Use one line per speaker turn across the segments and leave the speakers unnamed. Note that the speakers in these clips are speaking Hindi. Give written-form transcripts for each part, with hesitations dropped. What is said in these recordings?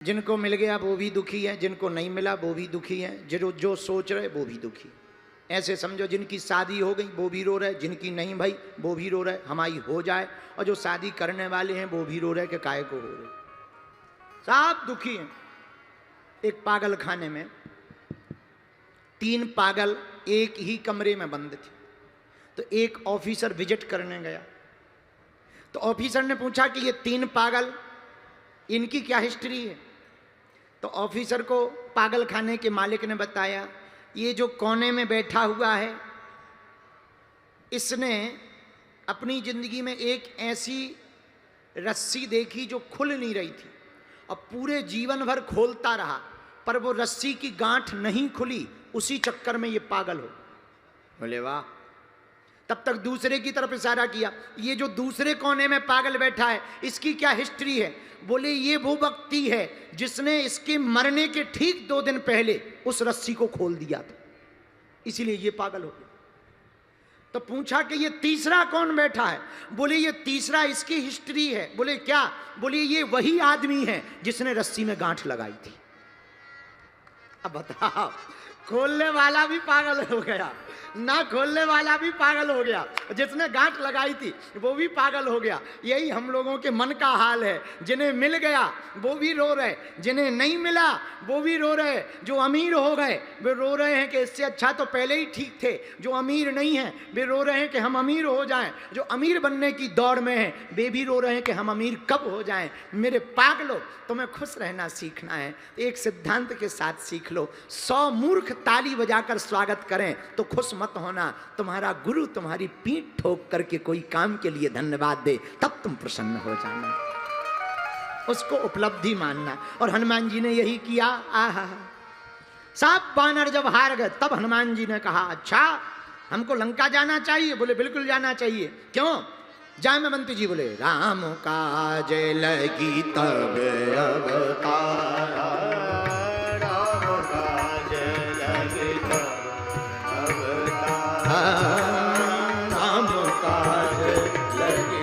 जिनको मिल गया वो भी दुखी है, जिनको नहीं मिला वो भी दुखी है, जो सोच रहे वो भी दुखी है। ऐसे समझो जिनकी शादी हो गई वो भी रो रहे, जिनकी नहीं भाई वो भी रो रहे हमारी हो जाए, और जो शादी करने वाले हैं वो भी रो रहे कि काहे को हो रहे, सब दुखी हैं। एक पागल खाने में 3 पागल एक ही कमरे में बंद थे। तो एक ऑफिसर विजिट करने गया, तो ऑफिसर ने पूछा कि ये 3 पागल इनकी क्या हिस्ट्री है। तो ऑफिसर को पागल खाने के मालिक ने बताया, ये जो कोने में बैठा हुआ है इसने अपनी जिंदगी में एक ऐसी रस्सी देखी जो खुल नहीं रही थी, और पूरे जीवन भर खोलता रहा पर वो रस्सी की गांठ नहीं खुली, उसी चक्कर में ये पागल हो। बोले वाह। तब तक दूसरे की तरफ इशारा किया, ये जो दूसरे कोने में पागल बैठा है इसकी क्या हिस्ट्री है। बोले ये वो व्यक्ति है जिसने इसके मरने के ठीक 2 दिन पहले उस रस्सी को खोल दिया था, इसीलिए ये पागल हो गया। तो पूछा कि ये तीसरा कौन बैठा है। बोले ये तीसरा इसकी हिस्ट्री है। बोले क्या। बोले ये वही आदमी है जिसने रस्सी में गांठ लगाई थी। अब बताओ, खोलने वाला भी पागल हो गया, ना खोलने वाला भी पागल हो गया, जिसने गांठ लगाई थी वो भी पागल हो गया। यही हम लोगों के मन का हाल है। जिन्हें मिल गया वो भी रो रहे, जिन्हें नहीं मिला वो भी रो रहे। जो अमीर हो गए वे रो रहे हैं कि इससे अच्छा तो पहले ही ठीक थे। जो अमीर नहीं है वे रो रहे हैं कि हम अमीर हो जाएं। जो अमीर बनने की दौड़ में है वे भी रो रहे हैं कि हम अमीर कब हो जाएं। मेरे पागलों, तुम्हें खुश रहना सीखना है, एक सिद्धांत के साथ सीख लो। 100 मूर्ख ताली बजाकर स्वागत करें तो खुश मत होना। तुम्हारा गुरु तुम्हारी पीठ ठोक करके कोई काम के लिए धन्यवाद दे, तब तुम प्रसन्न हो जाना, उसको उपलब्धि मानना। और हनुमान जी ने यही किया। आहा, सब बानर जब हार गए तब हनुमान जी ने कहा, अच्छा हमको लंका जाना चाहिए। बोले बिल्कुल जाना चाहिए। क्यों। जामवंत जी बोले, राम काज लगी तब अवतारा, राम काज लगी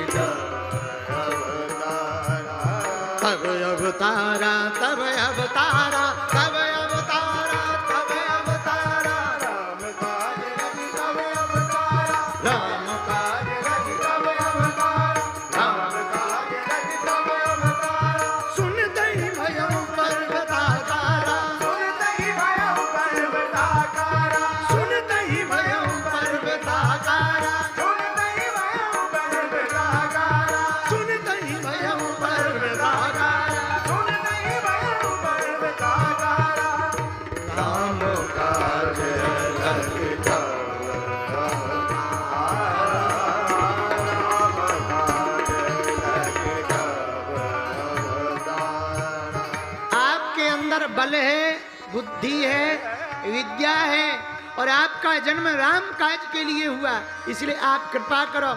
तब अवतारा, तब अवतारा, तब अवतारा, तब अवतारा, राम काज लगी तब अवतारा, राम काज लगी तब अवतारा, राम काज लगी तब अवतारा। सुनते ही भयो पर्वताकारा, सुनते ही भयो पर्वताकारा, सुनते ही भयो पर्वताकारा, सुनते ही भयो पर्वताकारा, सुनते ही भयो पर्वताकारा, सुनते ही भयो पर्वताकारा, राम काज लगी तब आपके अंदर बल है, बुद्धि है, विद्या है, और आपका जन्म राम काज के लिए हुआ, इसलिए आप कृपा करो,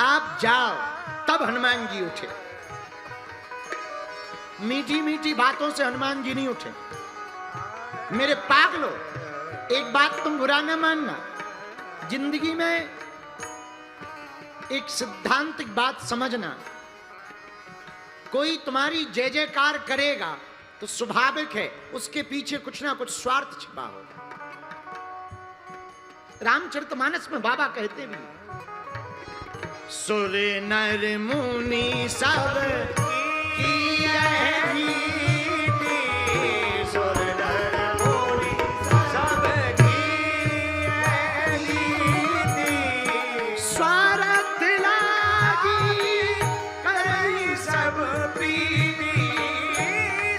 आप जाओ। तब हनुमान जी उठे। मीठी मीठी बातों से हनुमान जी नहीं उठे। मेरे पागलो, एक बात तुम बुरा न मानना, जिंदगी में एक सिद्धांतिक बात समझना, कोई तुम्हारी जय जयकार करेगा तो स्वाभाविक है उसके पीछे कुछ ना कुछ स्वार्थ छिपा होगा। रामचरितमानस में बाबा कहते भी, सुर नर मुनि सब की यह रीति, सुर नर मुनि सब की यह रीति, स्वार्थ लागी करई सब प्रीति,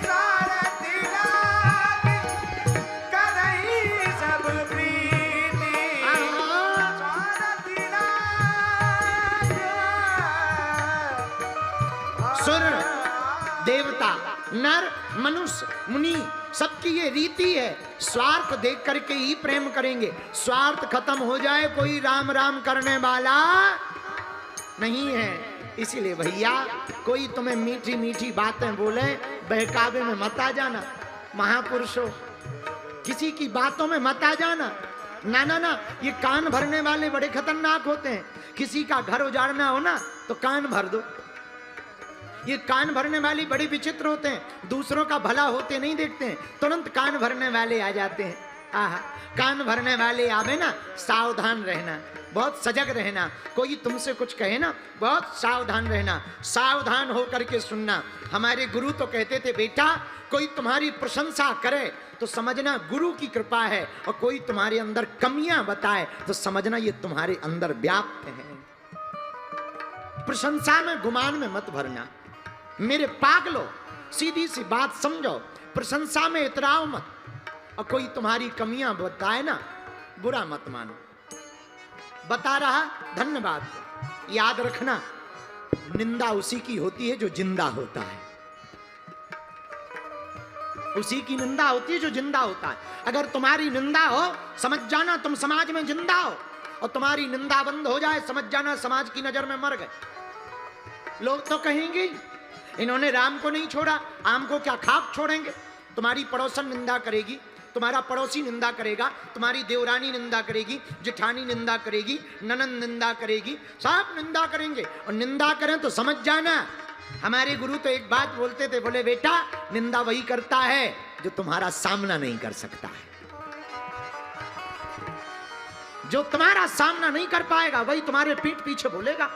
स्वार्थ लागी करई सब प्रीति, स्वार्थ लागी। सुर देवता, नर, मनुष्य, मुनि, सबकी ये रीति है, स्वार्थ देख करके ही प्रेम करेंगे। स्वार्थ खत्म हो जाए कोई राम राम करने वाला नहीं है। इसीलिए भैया कोई तुम्हें मीठी मीठी बातें बोले, बहकावे में मत आ जाना। महापुरुषों, किसी की बातों में मत आ जाना। ना ना ना, ये कान भरने वाले बड़े खतरनाक होते हैं। किसी का घर उजाड़ना हो ना तो कान भर दो, ये कान भरने वाले बड़े विचित्र होते हैं, दूसरों का भला होते नहीं देखते हैं, तुरंत कान भरने वाले आ जाते हैं। आहा, कान भरने वाले आवे ना, सावधान रहना, बहुत सजग रहना। कोई तुमसे कुछ कहे ना, बहुत सावधान रहना, सावधान होकर के सुनना। हमारे गुरु तो कहते थे, बेटा कोई तुम्हारी प्रशंसा करे तो समझना गुरु की कृपा है, और कोई तुम्हारे अंदर कमियां बताए तो समझना ये तुम्हारे अंदर व्याप्त है। प्रशंसा में गुमान में मत भरना। मेरे पागलो, सीधी सी बात समझो, प्रशंसा में इतराओ मत, और कोई तुम्हारी कमियां बताए ना, बुरा मत मानो। बता रहा, धन्यवाद। याद रखना, निंदा उसी की होती है जो जिंदा होता है। उसी की निंदा होती है जो जिंदा होता है। अगर तुम्हारी निंदा हो, समझ जाना तुम समाज में जिंदा हो, और तुम्हारी निंदा बंद हो जाए, समझ जाना समाज की नजर में मर गए। लोग तो कहेंगे इन्होंने राम को नहीं छोड़ा, आम को क्या खाक छोड़ेंगे। तुम्हारी पड़ोसन निंदा करेगी, तुम्हारा पड़ोसी निंदा करेगा, तुम्हारी देवरानी निंदा करेगी, जेठानी निंदा करेगी, ननंद निंदा करेगी, सब निंदा करेंगे। और निंदा करें तो समझ जाना, हमारे गुरु तो एक बात बोलते थे, बोले बेटा निंदा वही करता है जो तुम्हारा सामना नहीं कर सकता है। जो तुम्हारा सामना नहीं कर पाएगा वही तुम्हारे पीठ पीछे बोलेगा।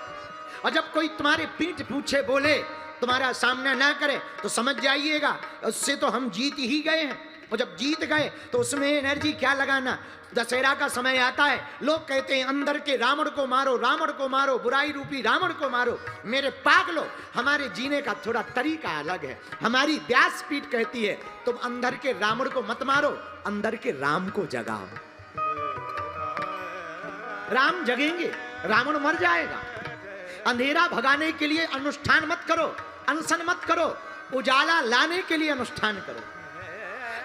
और जब कोई तुम्हारे पीठ पीछे बोले, तुम्हारा सामना ना करे, तो समझ जाइएगा उससे तो हम जीत ही गए हैं। और जब जीत गए तो उसमें एनर्जी क्या लगाना। दशहरा का समय आता है, लोग कहते हैं अंदर के रावण को मारो, रावण को मारो, बुराई रूपी रावण को मारो। मेरे पागलो, हमारे जीने का थोड़ा तरीका अलग है। हमारी व्यासपीठ कहती है तुम अंदर के रावण को मत मारो, अंदर के राम को जगाओ। राम जगेंगे, रावण मर जाएगा। अंधेरा भगाने के लिए अनुष्ठान मत करो, अनशन मत करो, उजाला लाने के लिए अनुष्ठान करो।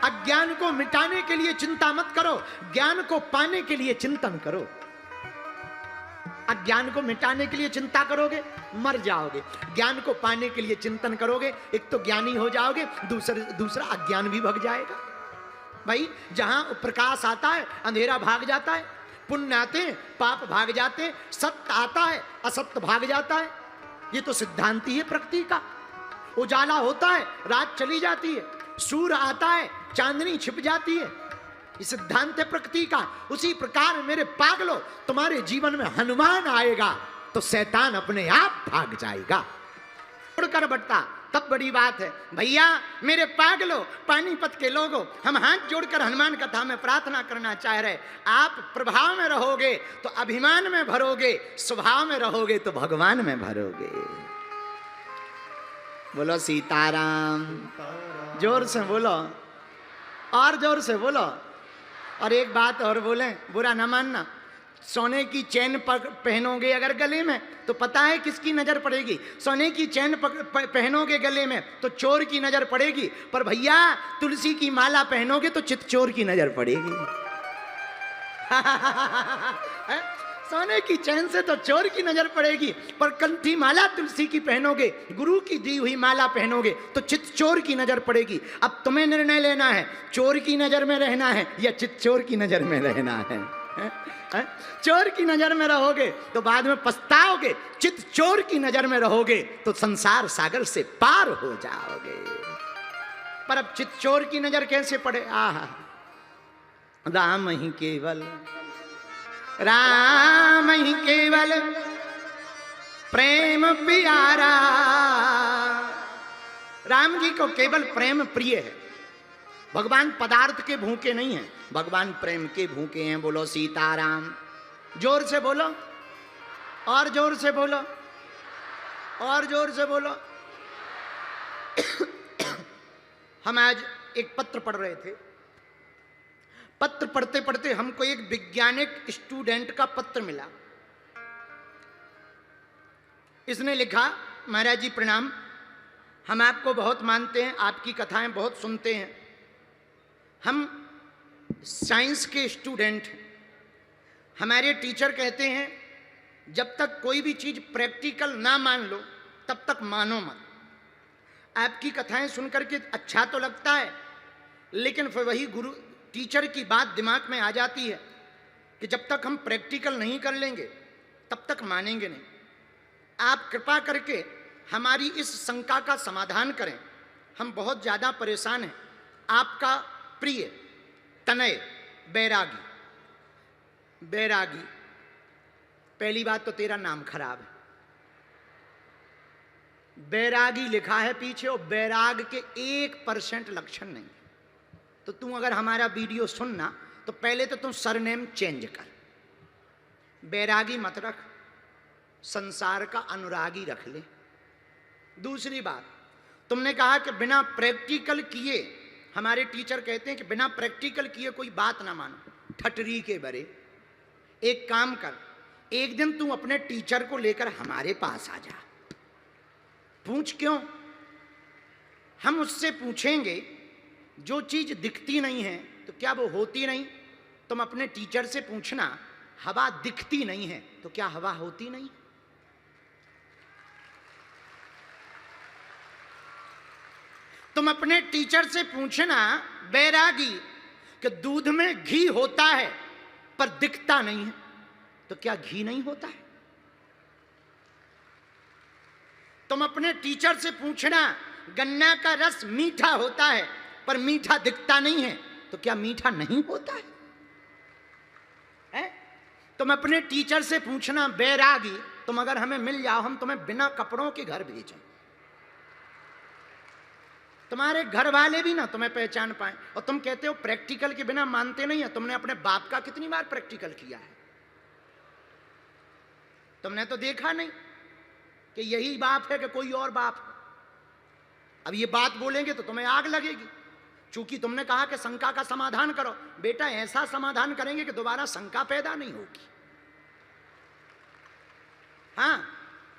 अज्ञान को मिटाने के लिए चिंता मत करो, ज्ञान को पाने के लिए चिंतन करो। अज्ञान को मिटाने के लिए चिंता करोगे, मर जाओगे। ज्ञान को पाने के लिए चिंतन करोगे, एक तो ज्ञानी हो जाओगे, दूसरा अज्ञान भी भग जाएगा। भाई जहां प्रकाश आता है अंधेरा भाग जाता है, पुण्य आते हैं पाप भाग जाते हैं, सत्य आता है असत्य भाग जाता है। ये तो सिद्धांत ही है प्रकृति का। उजाला होता है रात चली जाती है, सूर्य आता है चांदनी छिप जाती है। ये सिद्धांत है प्रकृति का। उसी प्रकार मेरे पागलो, तुम्हारे जीवन में हनुमान आएगा तो शैतान अपने आप भाग जाएगा। उड़कर बट्टा तब बड़ी बात है। भैया मेरे पागलो, पानीपत के लोगों, हम हाथ जोड़कर हनुमान कथा में प्रार्थना करना चाह रहे। आप प्रभाव में रहोगे तो अभिमान में भरोगे, स्वभाव में रहोगे तो भगवान में भरोगे। बोलो सीताराम, जोर से बोलो, और जोर से बोलो। और एक बात और बोले, बुरा ना मानना, सोने की चैन पहनोगे अगर गले में तो पता है किसकी नजर पड़ेगी। सोने की चैन पहनोगे गले में तो चोर की नजर पड़ेगी, पर भैया तुलसी की माला पहनोगे तो चितचोर की नजर पड़ेगी। सोने की चैन से तो चोर की नजर पड़ेगी, पर कंठी माला तुलसी की पहनोगे, गुरु की दी हुई माला पहनोगे तो चितचोर की नजर पड़ेगी। अब तुम्हें निर्णय लेना है, चोर की नजर में रहना है या चितचोर की नजर में रहना है। चोर की नजर में रहोगे तो बाद में पछताओगे, चितचोर की नजर में रहोगे तो संसार सागर से पार हो जाओगे। पर अब चितचोर की नजर कैसे पड़े। आहा, राम ही केवल, राम ही केवल प्रेम प्यारा। राम जी को केवल प्रेम प्रिय है। भगवान पदार्थ के भूखे नहीं हैं, भगवान प्रेम के भूखे हैं। बोलो सीताराम, जोर से बोलो, और जोर से बोलो, और जोर से बोलो। हम आज एक पत्र पढ़ रहे थे, पत्र पढ़ते पढ़ते हमको एक वैज्ञानिक स्टूडेंट का पत्र मिला। इसने लिखा, महाराज जी प्रणाम, हम आपको बहुत मानते हैं, आपकी कथाएं बहुत सुनते हैं। हम साइंस के स्टूडेंट हैं। हमारे टीचर कहते हैं जब तक कोई भी चीज़ प्रैक्टिकल ना मान लो तब तक मानो मत। आपकी कथाएं सुनकर के अच्छा तो लगता है, लेकिन फिर वही गुरु टीचर की बात दिमाग में आ जाती है कि जब तक हम प्रैक्टिकल नहीं कर लेंगे तब तक मानेंगे नहीं। आप कृपा करके हमारी इस शंका का समाधान करें। हम बहुत ज़्यादा परेशान हैं। आपका प्रिय तनय बैरागी। बैरागी, पहली बात तो तेरा नाम खराब है। बैरागी लिखा है पीछे और बैराग के 1% लक्षण नहीं। तो तू अगर हमारा वीडियो सुनना तो पहले तो तू सरनेम चेंज कर। बैरागी मत रख, संसार का अनुरागी रख ले। दूसरी बात, तुमने कहा कि बिना प्रैक्टिकल किए, हमारे टीचर कहते हैं कि बिना प्रैक्टिकल किए कोई बात ना मानो। ठटरी के बरे, एक काम कर, एक दिन तू अपने टीचर को लेकर हमारे पास आ जा। पूछ क्यों? हम उससे पूछेंगे जो चीज दिखती नहीं है तो क्या वो होती नहीं? तुम अपने टीचर से पूछना, हवा दिखती नहीं है तो क्या हवा होती नहीं? तुम अपने टीचर से पूछना बैरागी कि दूध में घी होता है पर दिखता नहीं है तो क्या घी नहीं होता है? तुम अपने टीचर से पूछना गन्ना का रस मीठा होता है पर मीठा दिखता नहीं है तो क्या मीठा नहीं होता है? तुम अपने टीचर से पूछना बैरागी, तुम अगर हमें मिल जाओ हम तुम्हें बिना कपड़ों के घर भेजें, तुम्हारे घर वाले भी ना तुम्हें पहचान पाए। और तुम कहते हो प्रैक्टिकल के बिना मानते नहीं है। तुमने अपने बाप का कितनी बार प्रैक्टिकल किया है? तुमने तो देखा नहीं कि यही बाप है कि कोई और बाप है। अब ये बात बोलेंगे तो तुम्हें आग लगेगी। चूंकि तुमने कहा कि शंका का समाधान करो, बेटा ऐसा समाधान करेंगे कि दोबारा शंका पैदा नहीं होगी। हाँ,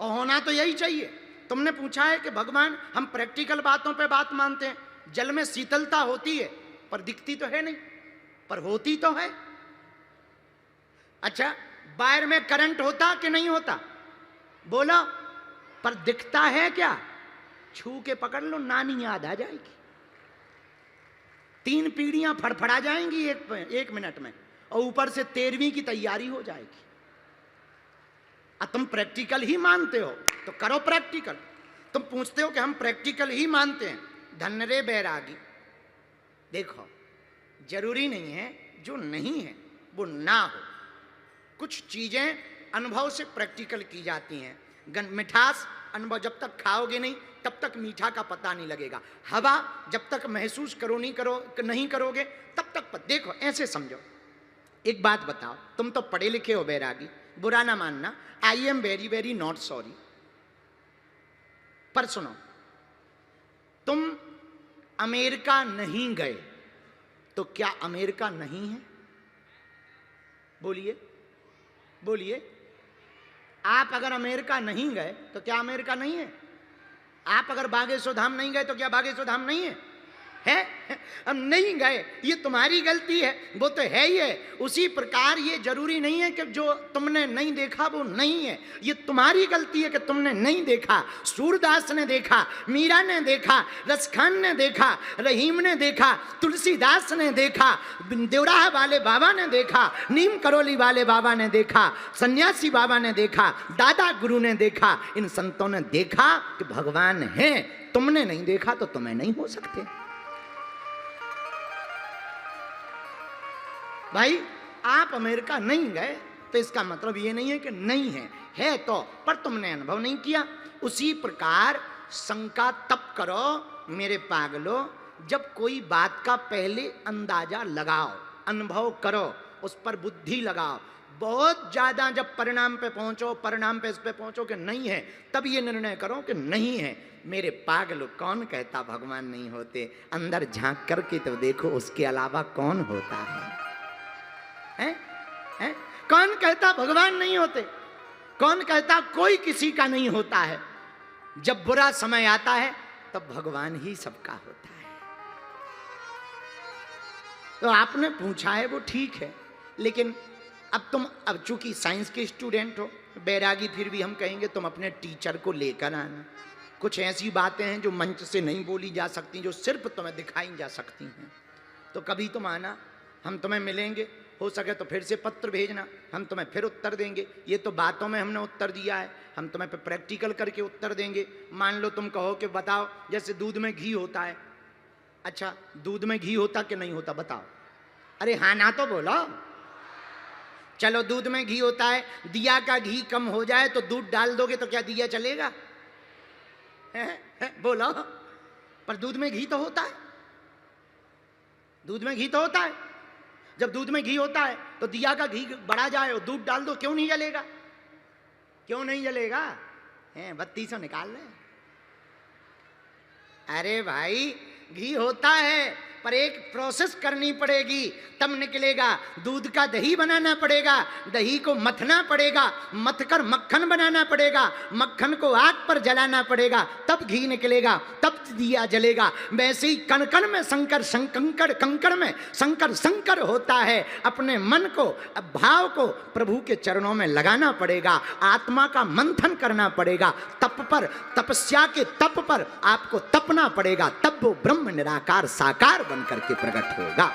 और होना तो यही चाहिए। तुमने पूछा है कि भगवान हम प्रैक्टिकल बातों पे बात मानते हैं, जल में शीतलता होती है पर दिखती तो है नहीं, पर होती तो है। अच्छा, वायर में करंट होता कि नहीं होता? बोलो, पर दिखता है क्या? छू के पकड़ लो, नानी याद आ जाएगी। 3 पीढ़ियां फड़फड़ा जाएंगी एक मिनट में, और ऊपर से 13वीं की तैयारी हो जाएगी। अब तुम प्रैक्टिकल ही मानते हो तो करो प्रैक्टिकल। तुम पूछते हो कि हम प्रैक्टिकल ही मानते हैं। धन्य रे बैरागी, देखो जरूरी नहीं है जो नहीं है वो ना हो। कुछ चीजें अनुभव से प्रैक्टिकल की जाती हैं। मिठास अनुभव जब तक खाओगे नहीं तब तक मीठा का पता नहीं लगेगा। हवा जब तक महसूस नहीं करोगे तब तक देखो, ऐसे समझो। एक बात बताओ, तुम तो पढ़े लिखे हो बैरागी, बुरा ना मानना, I am very very not sorry, पर सुनो, तुम अमेरिका नहीं गए तो क्या अमेरिका नहीं है? बोलिए बोलिए। आप अगर अमेरिका नहीं गए तो क्या अमेरिका नहीं है? आप अगर बागेश्वर धाम नहीं गए तो क्या बागेश्वर धाम नहीं है? हम नहीं गए, ये तुम्हारी गलती है, वो तो है ही है। उसी प्रकार ये जरूरी नहीं है कि जो तुमने नहीं देखा वो नहीं है, ये तुम्हारी गलती है कि तुमने नहीं देखा। सूरदास ने देखा, मीरा ने देखा, रसखान ने देखा, रहीम ने देखा, तुलसीदास ने देखा, देवराह वाले बाबा ने देखा, नीम करोली वाले बाबा ने देखा, सन्यासी बाबा ने देखा, दादा गुरु ने देखा। इन संतों ने देखा कि भगवान है। तुमने नहीं देखा तो तुम्हें नहीं हो सकते। भाई, आप अमेरिका नहीं गए तो इसका मतलब ये नहीं है कि नहीं है तो, पर तुमने अनुभव नहीं किया। उसी प्रकार शंका तब करो मेरे पागलो जब कोई बात का पहले अंदाजा लगाओ, अनुभव करो, उस पर बुद्धि लगाओ। बहुत ज्यादा जब परिणाम पे इस पे पहुंचो कि नहीं है, तब ये निर्णय करो कि नहीं है। मेरे पागलो, कौन कहता भगवान नहीं होते? अंदर झांक करके तो देखो, उसके अलावा कौन होता है? हैं? कौन कहता भगवान नहीं होते? कौन कहता कोई किसी का नहीं होता है? जब बुरा समय आता है तब भगवान ही सबका होता है। तो आपने पूछा है वो ठीक है, लेकिन अब चूंकि साइंस के स्टूडेंट हो बैरागी, फिर भी हम कहेंगे तुम अपने टीचर को लेकर आना। कुछ ऐसी बातें हैं जो मंच से नहीं बोली जा सकती, जो सिर्फ तुम्हें दिखाई जा सकती हैं। तो कभी तुम आना, हम तुम्हें मिलेंगे। हो सके तो फिर से पत्र भेजना, हम तुम्हें फिर उत्तर देंगे। ये तो बातों में हमने उत्तर दिया है, हम तुम्हें पे प्रैक्टिकल करके उत्तर देंगे। मान लो तुम कहो कि बताओ, जैसे दूध में घी होता है, अच्छा दूध में घी होता कि नहीं होता बताओ? अरे हाँ ना तो बोलो। चलो दूध में घी होता है, दिया का घी कम हो जाए तो दूध डाल दोगे तो क्या दिया चलेगा? बोलो। पर दूध में घी तो होता है, दूध में घी तो होता है। जब दूध में घी होता है तो दिया का घी बढ़ा जाए और दूध डाल दो, क्यों नहीं जलेगा? क्यों नहीं जलेगा? बत्ती से निकाल ले। अरे भाई घी होता है पर एक प्रोसेस करनी पड़ेगी तब निकलेगा। दूध का दही बनाना पड़ेगा, दही को मथना पड़ेगा, मथकर मक्खन बनाना पड़ेगा, मक्खन को आग पर जलाना पड़ेगा, तब घी निकलेगा, तब दिया जलेगा। वैसे ही कण कण में शंकर, कंकड़ कंकड़ में शंकर शंकर होता है। अपने मन को, भाव को प्रभु के चरणों में लगाना पड़ेगा, आत्मा का मंथन करना पड़ेगा, तप पर, तपस्या के तप पर आपको तपना पड़ेगा, तब वो ब्रह्म निराकार साकार बन करके प्रकट होगा।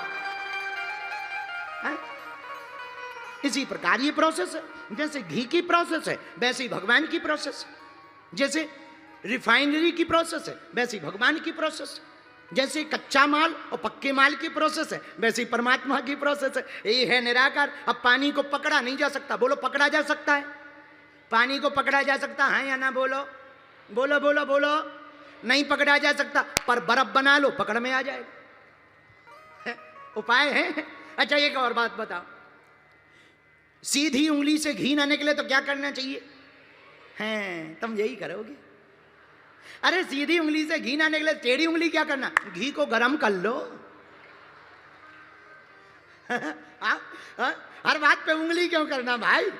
इसी प्रकार ये प्रोसेस है। जैसे घी की प्रोसेस है वैसे ही भगवान की प्रोसेस है, जैसे रिफाइनरी की प्रोसेस है वैसे ही भगवान की प्रोसेस है, जैसे कच्चा माल और पक्के माल की प्रोसेस है वैसे ही परमात्मा की प्रोसेस है। ये है निराकार। अब पानी को पकड़ा नहीं जा सकता, बोलो पकड़ा जा सकता है? पानी को पकड़ा जा सकता है या ना? बोलो बोलो बोलो बोलो। नहीं पकड़ा जा सकता, पर बर्फ बना लो पकड़ में आ जाएगा। उपाय है। अच्छा एक और बात बताओ, सीधी उंगली से घी ना निकले तो क्या करना चाहिए? हैं तुम यही करोगे। अरे सीधी उंगली से घी ना निकले, टेढ़ी उंगली क्या करना? घी को गरम कर लो। हर बात पे उंगली क्यों करना भाई?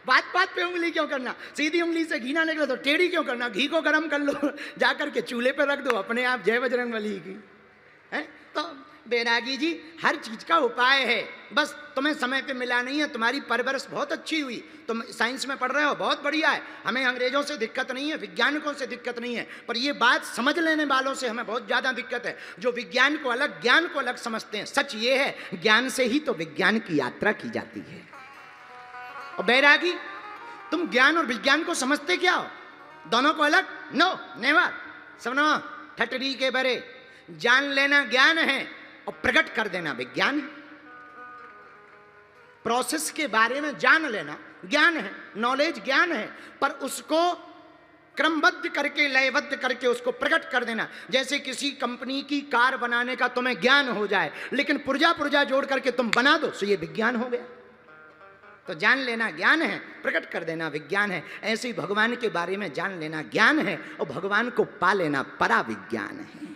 बात बात पे उंगली क्यों करना? सीधी उंगली से घी ना निकले तो टेढ़ी क्यों करना? घी को गरम कर लो, जाकर के चूल्हे पे रख दो, अपने आप जय बजरंगबली की। है तो बैरागी जी हर चीज का उपाय है, बस तुम्हें समय पे मिला नहीं है। तुम्हारी परवरिश बहुत अच्छी हुई, तुम साइंस में पढ़ रहे हो, बहुत बढ़िया है। हमें अंग्रेजों से दिक्कत नहीं है, वैज्ञानिकों से दिक्कत नहीं है, पर ये बात समझ लेने वालों से हमें बहुत ज्यादा दिक्कत है, जो विज्ञान को अलग, ज्ञान को अलग समझते हैं। सच ये है, ज्ञान से ही तो विज्ञान की यात्रा की जाती है। और बैरागी तुम ज्ञान और विज्ञान को समझते क्या हो? दोनों को अलग? No never. सुनो, ठटरी के बरे, जान लेना ज्ञान है और प्रकट कर देना विज्ञान है। प्रोसेस के बारे में जान लेना ज्ञान है, नॉलेज ज्ञान है, पर उसको क्रमबद्ध करके, लयबद्ध करके उसको प्रकट कर देना। जैसे किसी कंपनी की कार बनाने का तुम्हें ज्ञान हो जाए, लेकिन पुर्जा पुर्जा जोड़ करके तुम बना दो तो ये विज्ञान हो गया। तो जान लेना ज्ञान है, प्रकट कर देना विज्ञान है। ऐसे ही भगवान के बारे में जान लेना ज्ञान है और भगवान को पा लेना परा विज्ञान है।